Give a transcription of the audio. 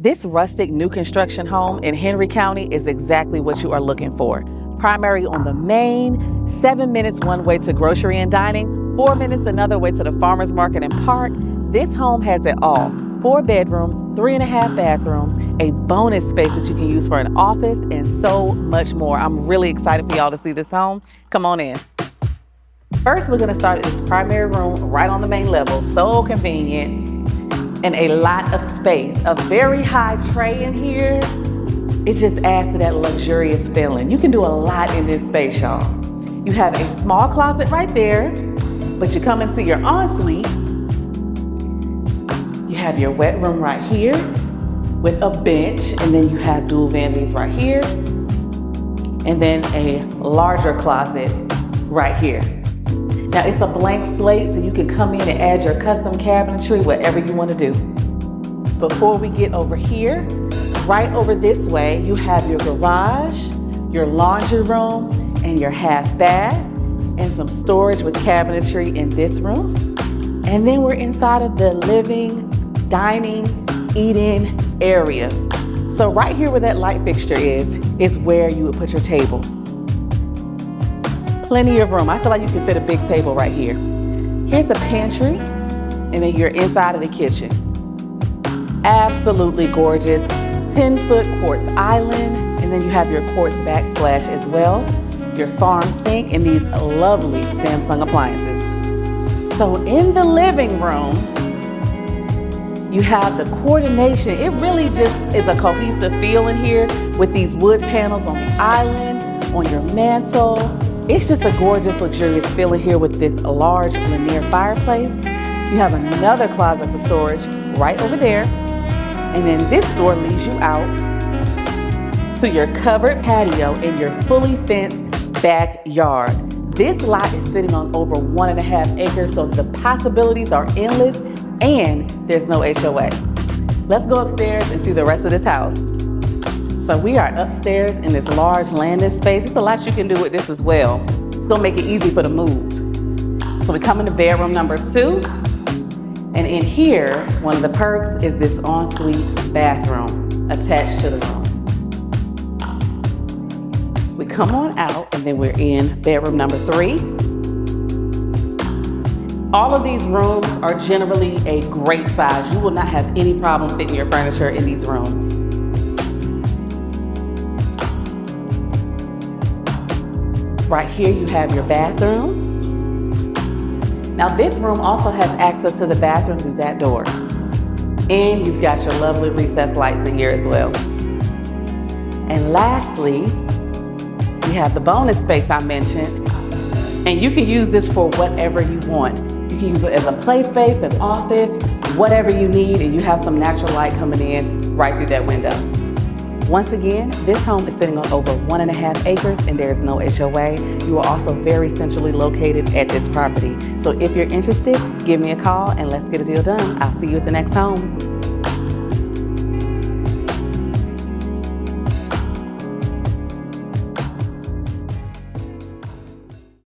This rustic new construction home in Henry County is exactly what you are looking for. Primary on the main, 7 minutes one way to grocery and dining, 4 minutes another way to the farmer's market and park. This home has it all. 4 bedrooms, 3.5 bathrooms, a bonus space that you can use for an office, and so much more. I'm really excited for y'all to see this home. Come on in. First, we're gonna start at this primary room right on the main level. So convenient and a lot of space. A very high tray in here. It just adds to that luxurious feeling. You can do a lot in this space, y'all. You have a small closet right there, but you come into your ensuite. You have your wet room right here with a bench, and then you have dual vanities right here, and then a larger closet right here. Now it's a blank slate, so you can come in and add your custom cabinetry, whatever you want to do. Before we get over here, right over this way, you have your garage, your laundry room, and your half bath, and some storage with cabinetry in this room. And then we're inside of the living, dining, eating area. So right here where that light fixture is where you would put your table. Plenty of room. I feel like you can fit a big table right here. Here's a pantry, and then you're inside of the kitchen. Absolutely gorgeous. 10-foot quartz island, and then you have your quartz backsplash as well. Your farm sink, and these lovely Samsung appliances. So in the living room, you have the coordination. It really just is a cohesive feel in here with these wood panels on the island, on your mantle. It's just a gorgeous, luxurious feeling here with this large linear fireplace. You have another closet for storage right over there. And then this door leads you out to your covered patio in your fully fenced backyard. This lot is sitting on over 1.5 acres, so the possibilities are endless, and there's no HOA. Let's go upstairs and see the rest of this house. So we are upstairs in this large landing space. There's a lot you can do with this as well. It's gonna make it easy for the move. So we come into bedroom number 2. And in here, one of the perks is this ensuite bathroom attached to the room. We come on out, and then we're in bedroom number 3. All of these rooms are generally a great size. You will not have any problem fitting your furniture in these rooms. Right here, you have your bathroom. Now this room also has access to the bathroom through that door. And you've got your lovely recessed lights in here as well. And lastly, you have the bonus space I mentioned. And you can use this for whatever you want. You can use it as a play space, an office, whatever you need, and you have some natural light coming in right through that window. Once again, this home is sitting on over 1.5 acres, and there is no HOA. You are also very centrally located at this property. So if you're interested, give me a call and let's get a deal done. I'll see you at the next home.